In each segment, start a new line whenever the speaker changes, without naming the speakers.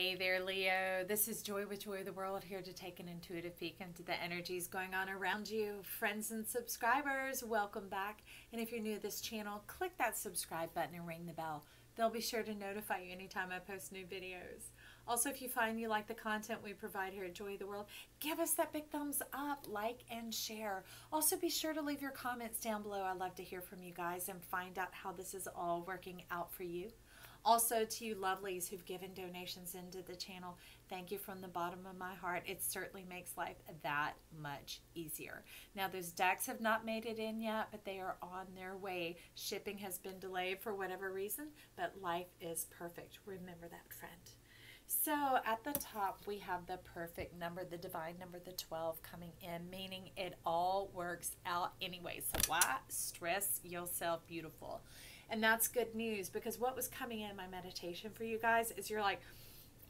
Hey there, Leo. This is Joy with Joy of the World, here to take an intuitive peek into the energies going on around you. Friends and subscribers, welcome back. And if you're new to this channel, click that subscribe button and ring the bell. They'll be sure to notify you anytime I post new videos. Also, if you find you like the content we provide here at Joy of the World, give us that big thumbs up, like, and share. Also, be sure to leave your comments down below. I love to hear from you guys and find out how this is all working out for you. Also, to you lovelies who've given donations into the channel, thank you from the bottom of my heart. It certainly makes life that much easier. Now, those decks have not made it in yet, but they are on their way. Shipping has been delayed for whatever reason, but life is perfect. Remember that, friend. So at the top, we have the perfect number, the divine number, the 12 coming in, meaning it all works out anyway. So why stress yourself beautiful? And that's good news, because what was coming in my meditation for you guys is you're like,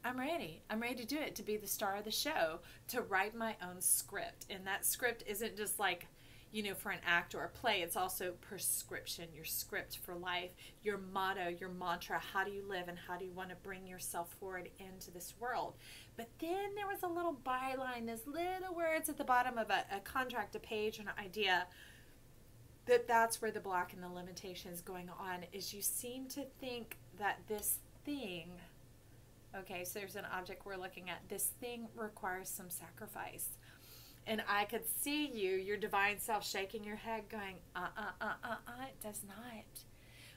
I'm ready. I'm ready to do it, to be the star of the show, to write my own script. And that script isn't just like, you know, for an act or a play. It's also prescription, your script for life, your motto, your mantra. How do you live and how do you want to bring yourself forward into this world? But then there was a little byline, those little words at the bottom of a contract, a page, an idea. That's where the block and the limitation is going on, is you seem to think that this thing, okay, so there's an object we're looking at, this thing requires some sacrifice. And I could see you, your divine self, shaking your head going, it does not.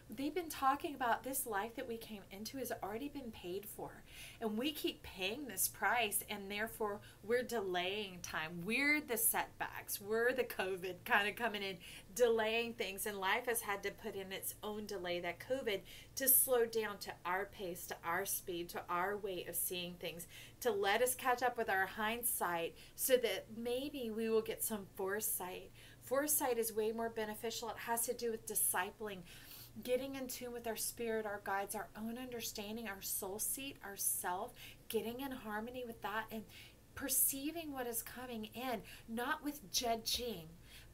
They've been talking about this life that we came into has already been paid for. And we keep paying this price, and therefore we're delaying time. We're the setbacks. We're the COVID kind of coming in, delaying things. And life has had to put in its own delay, that COVID, to slow down to our pace, to our speed, to our way of seeing things, to let us catch up with our hindsight so that maybe we will get some foresight. Foresight is way more beneficial. It has to do with discipling, getting in tune with our spirit, our guides, our own understanding, our soul seat, our self, getting in harmony with that and perceiving what is coming in, not with judging,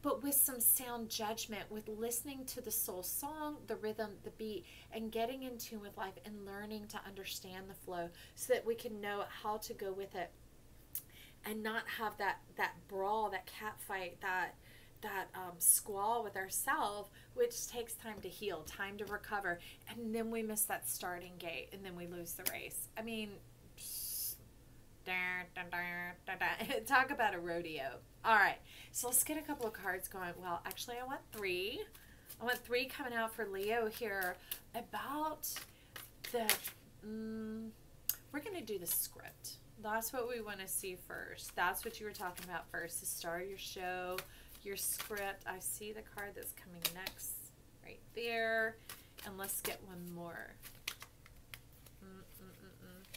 but with some sound judgment, with listening to the soul song, the rhythm, the beat, and getting in tune with life and learning to understand the flow so that we can know how to go with it and not have that brawl, that cat fight, that squall with ourselves, which takes time to heal, time to recover, and then we miss that starting gate, and then we lose the race. I mean, talk about a rodeo. All right, so let's get a couple of cards going. Well, actually, I want three. I want three coming out for Leo here about the, we're going to do the script. That's what we want to see first. That's what you were talking about first, the star of your show, your script. I see the card that's coming next right there. And let's get one more.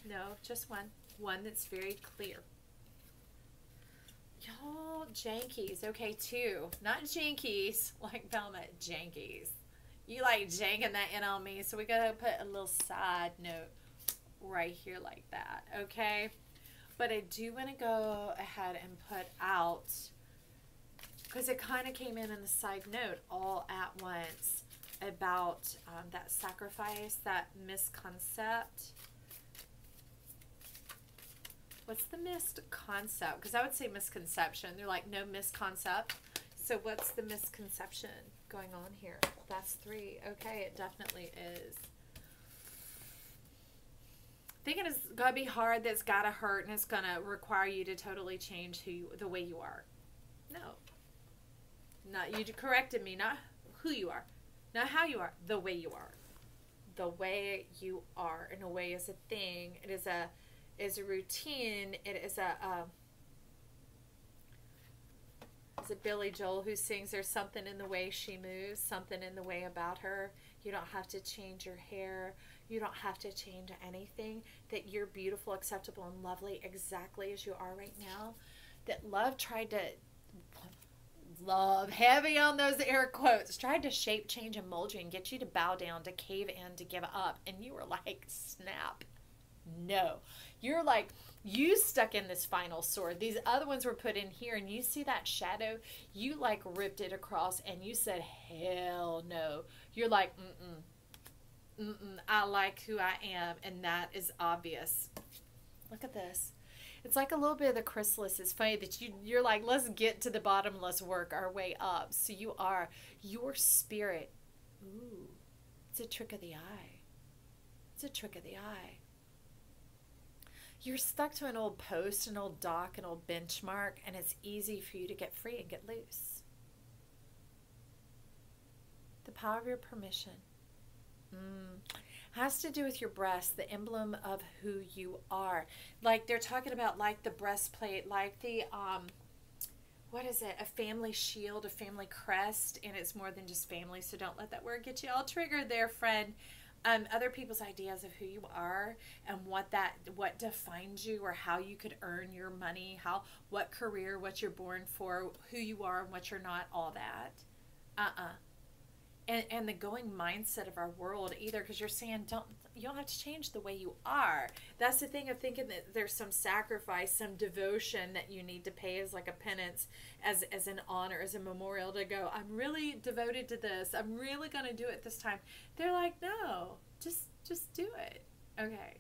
No, just one. One that's very clear. Y'all, jankies. Okay, two. Not jankies like Velma, jankies. You like janking that in on me, so we got to put a little side note right here like that, okay? But I do want to go ahead and put out, because it kind of came in the side note all at once about that sacrifice, that misconcept. What's the misconcept? Because I would say misconception. They're like, no misconcept. So what's the misconception going on here? That's three. Okay, it definitely is. Thinking it's got to be hard, that's got to hurt, and it's going to require you to totally change the way you are. No. Not, you corrected me, not who you are, not how you are, the way you are. The way you are, in a way, is a thing. It is a routine. It is is it Billy Joel who sings, there's something in the way she moves, something in the way about her. You don't have to change your hair. You don't have to change anything. That you're beautiful, acceptable, and lovely exactly as you are right now. That love tried to, love, heavy on those air quotes, tried to shape, change, and mold you and get you to bow down, to cave in, to give up. And you were like, snap. No. You're like, you stuck in this final sword. These other ones were put in here, and you see that shadow? You like ripped it across, and you said, hell no. You're like, I like who I am, and that is obvious. Look at this. It's like a little bit of the chrysalis. It's funny that you're like, let's get to the bottom, let's work our way up. So you are your spirit. Ooh, it's a trick of the eye. It's a trick of the eye. You're stuck to an old post, an old dock, an old benchmark, and it's easy for you to get free and get loose. The power of your permission. Has to do with your breast, the emblem of who you are. Like they're talking about, like the breastplate, like the what is it, a family shield, a family crest, and it's more than just family, so don't let that word get you all triggered there, friend. Other people's ideas of who you are and what defines you, or how you could earn your money, what career, what you're born for, who you are and what you're not, all that. And the going mindset of our world either, because you're saying you don't have to change the way you are. That's the thing of thinking that there's some sacrifice, some devotion that you need to pay as like a penance, as an honor, as a memorial to go, I'm really devoted to this. I'm really going to do it this time. They're like, no, just do it. Okay.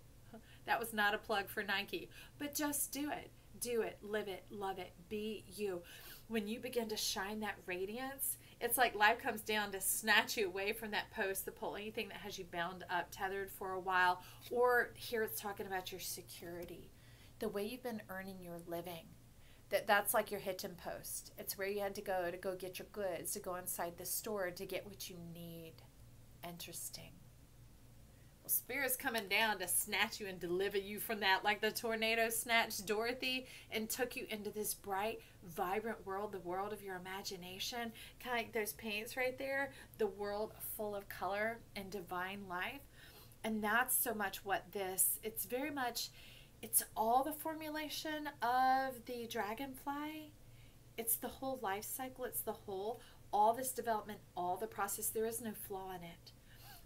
That was not a plug for Nike, but just do it. Do it, live it, love it, be you. When you begin to shine that radiance, it's like life comes down to snatch you away from that post, the pole, anything that has you bound up, tethered for a while. Or here it's talking about your security, the way you've been earning your living. That's like your hitching post. It's where you had to go get your goods, to go inside the store to get what you need. Interesting. Well, Spirit's coming down to snatch you and deliver you from that, like the tornado snatched Dorothy and took you into this bright, vibrant world, the world of your imagination. Kind of like those paints right there, the world full of color and divine life. And that's so much what it's very much, it's all the formulation of the dragonfly. It's the whole life cycle. It's the whole, all this development, all the process. There is no flaw in it.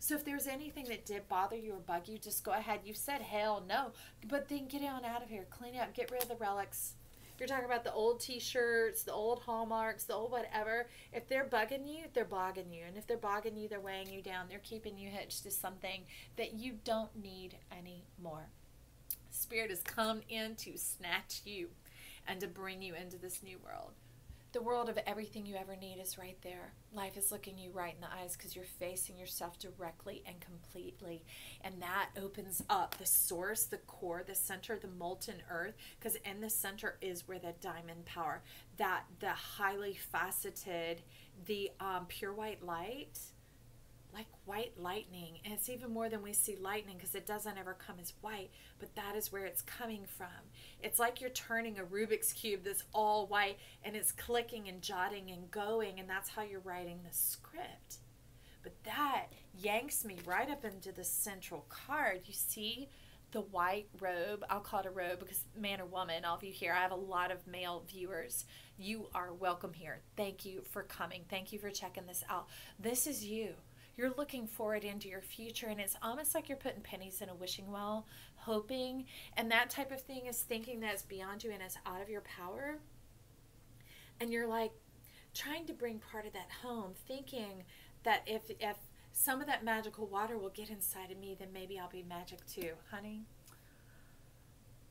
So if there's anything that did bother you or bug you, just go ahead. You said hell no, but then get on out of here. Clean up. Get rid of the relics. You're talking about the old T-shirts, the old Hallmarks, the old whatever. If they're bugging you, they're bogging you. And if they're bogging you, they're weighing you down. They're keeping you hitched to something that you don't need anymore. Spirit has come in to snatch you and to bring you into this new world. The world of everything you ever need is right there. Life is looking you right in the eyes because you're facing yourself directly and completely. And that opens up the source, the core, the center, the molten earth. Because in the center is where the diamond power, that the highly faceted, the pure white light, like white lightning. And it's even more than we see lightning because it doesn't ever come as white, but that is where it's coming from. It's like you're turning a Rubik's Cube that's all white and it's clicking and jotting and going, and that's how you're writing the script. But that yanks me right up into the central card. You see the white robe. I'll call it a robe because man or woman, all of you here, I have a lot of male viewers. You are welcome here. Thank you for coming. Thank you for checking this out. This is you. You're looking forward into your future, and it's almost like you're putting pennies in a wishing well, hoping, and that type of thing is thinking that it's beyond you and it's out of your power. And you're like trying to bring part of that home, thinking that if some of that magical water will get inside of me, then maybe I'll be magic too. Honey,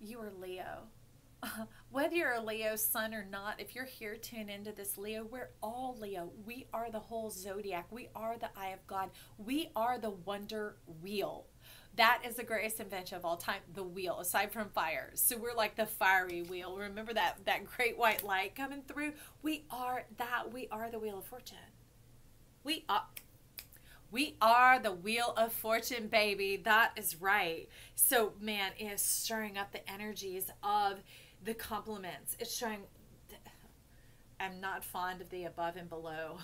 you are Leo. Whether you're a Leo sun or not, if you're here tuned into this Leo, we're all Leo. We are the whole zodiac. We are the eye of God. We are the wonder wheel. That is the greatest invention of all time, the wheel, aside from fire. So we're like the fiery wheel. Remember that great white light coming through? We are that. We are the wheel of fortune. We are the wheel of fortune, baby. That is right. So, man, it is stirring up the energies of the compliments. It's showing, I'm not fond of the above and below.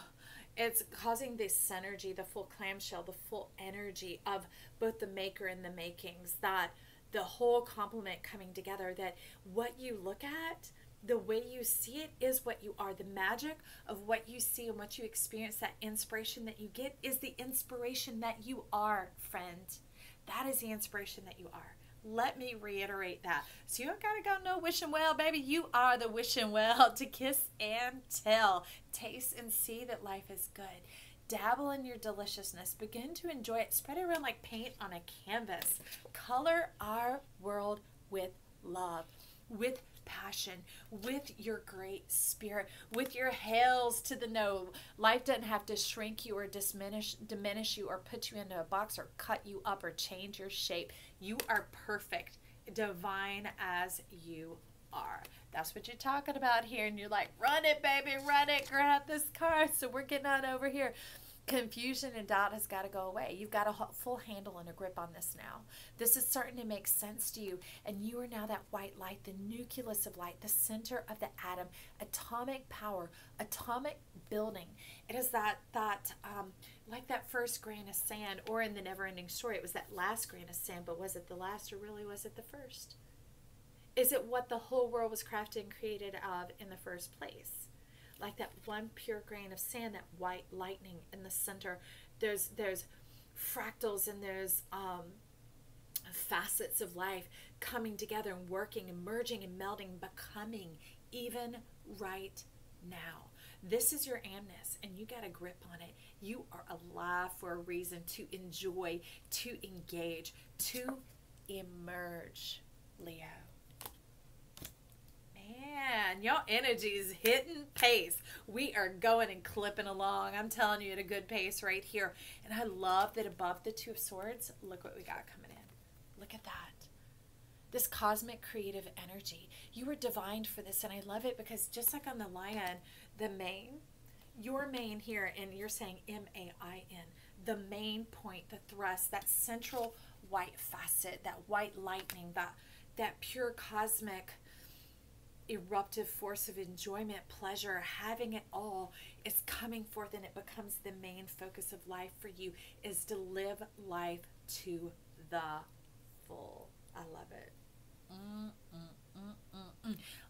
It's causing this synergy, the full clamshell, the full energy of both the maker and the makings, that the whole complement coming together, that what you look at, the way you see it is what you are. The magic of what you see and what you experience, that inspiration that you get is the inspiration that you are, friend. That is the inspiration that you are. Let me reiterate that. So you don't got to go no wishing well, baby. You are the wishing well to kiss and tell. Taste and see that life is good. Dabble in your deliciousness. Begin to enjoy it. Spread it around like paint on a canvas. Color our world with with passion, with your great spirit, with your hells to the no. Life doesn't have to shrink you or diminish you or put you into a box or cut you up or change your shape. You are perfect, divine as you are. That's what you're talking about here. And you're like, run it, baby, run it, grab this card. So we're getting on over here. Confusion and doubt has got to go away. You've got a full handle and a grip on this now. This is starting to make sense to you. And you are now that white light, the nucleus of light, the center of the atom, atomic power, atomic building. It is that like that first grain of sand, or in the never-ending story, it was that last grain of sand, but was it the last or really was it the first? Is it what the whole world was crafted and created of in the first place? Like that one pure grain of sand, that white lightning in the center. There's fractals and there's facets of life coming together and working and merging and melding, becoming even right now. This is your amness, and you got a grip on it. You are alive for a reason, to enjoy, to engage, to emerge, Leo. Man, your energy is hitting pace. We are going and clipping along. I'm telling you, at a good pace right here. And I love that above the Two of Swords, look what we got coming in. Look at that. This cosmic creative energy. You were divined for this, and I love it because just like on the lion, the mane, your mane here, and you're saying M-A-I-N, the main point, the thrust, that central white facet, that white lightning, that pure cosmic eruptive force of enjoyment, pleasure, having it all is coming forth, and it becomes the main focus of life for you, is to live life to the full. I love it.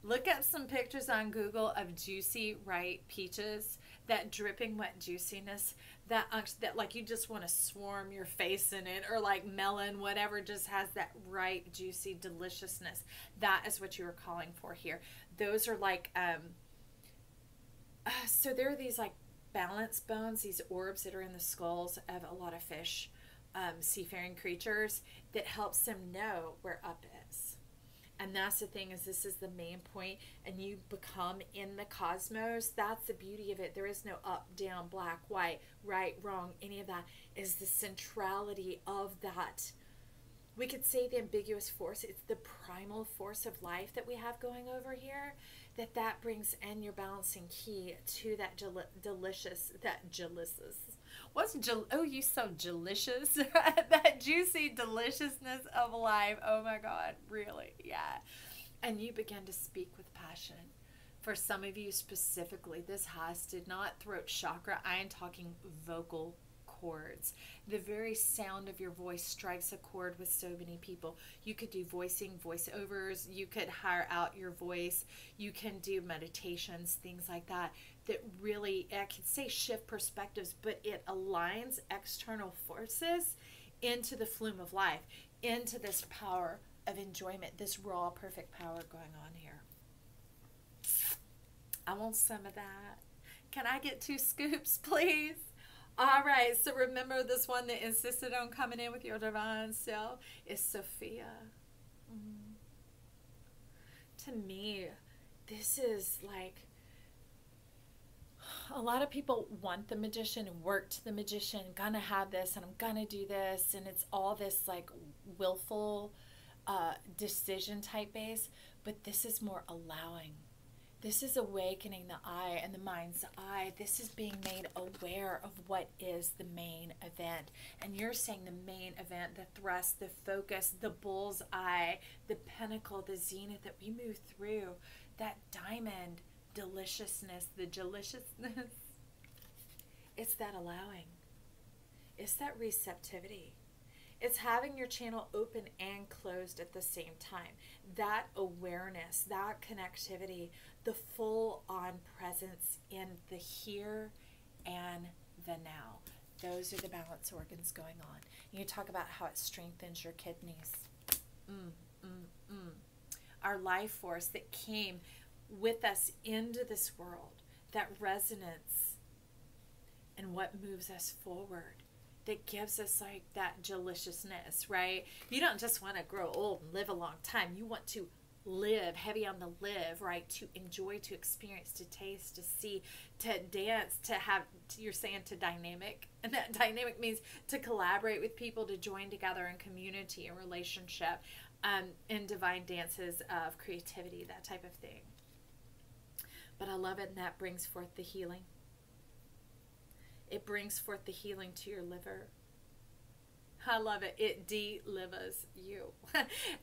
Look up some pictures on Google of juicy, ripe peaches, that dripping wet juiciness, that like you just want to swarm your face in it, or like melon, whatever, just has that ripe, juicy deliciousness. That is what you were calling for here. Those are like, so there are these like balance bones, these orbs that are in the skulls of a lot of fish, seafaring creatures, that helps them know where up is. And that's the thing, is this is the main point, and you become in the cosmos. That's the beauty of it. There is no up, down, black, white, right, wrong, any of that. Is the centrality of that. We could say the ambiguous force. It's the primal force of life that we have going over here, that brings in your balancing key to that delicious. Oh, you so delicious. That juicy deliciousness of life. Oh my God, really? Yeah. And you begin to speak with passion. For some of you specifically, this has to not throat chakra. I am talking vocal cords. The very sound of your voice strikes a chord with so many people. You could do voiceovers. You could hire out your voice. You can do meditations, things like that, that really, I could say, shift perspectives, but it aligns external forces into the flume of life, into this power of enjoyment, this raw, perfect power going on here. I want some of that. Can I get 2 scoops, please? All right, so remember, this one that insisted on coming in with your divine self is Sophia. To me, this is like, a lot of people want the magician and work to the magician, gonna have this and I'm gonna do this, and it's all this like willful decision type base, but this is more allowing. This is awakening the eye and the mind's eye. This is being made aware of what is the main event. And you're saying the main event, the thrust, the focus, the bull's eye, the pinnacle, the zenith that we move through, that diamond deliciousness, the deliciousness. It's that allowing. It's that receptivity. It's having your channel open and closed at the same time. That awareness, that connectivity, the full-on presence in the here and the now. Those are the balance organs going on. You talk about how it strengthens your kidneys. Our life force that came with us into this world, that resonance and what moves us forward, that gives us like that deliciousness, right? You don't just want to grow old and live a long time. You want to live, heavy on the live, right? To enjoy, to experience, to taste, to see, to dance, to have, you're saying to dynamic. And that dynamic means to collaborate with people, to join together in community and relationship, in divine dances of creativity, that type of thing. But I love it, and that brings forth the healing. It brings forth the healing to your liver. I love it. It delivers you.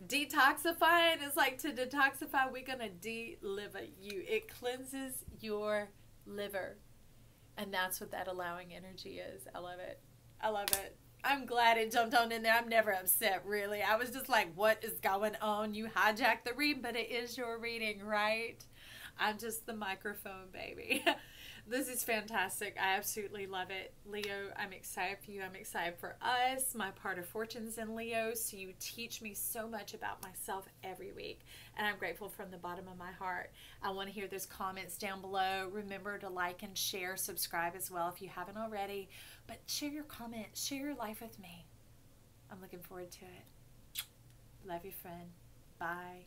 Detoxifying is like to detoxify. We're going to deliver you. It cleanses your liver. And that's what that allowing energy is. I love it. I love it. I'm glad it jumped on in there. I'm never upset, really. I was just like, what is going on? You hijacked the reading, but it is your reading, right? I'm just the microphone, baby. This is fantastic. I absolutely love it. Leo, I'm excited for you. I'm excited for us. My part of fortune's in Leo, so you teach me so much about myself every week, and I'm grateful from the bottom of my heart. I want to hear those comments down below. Remember to like and share, subscribe as well if you haven't already, but share your comments, share your life with me. I'm looking forward to it. Love you, friend. Bye.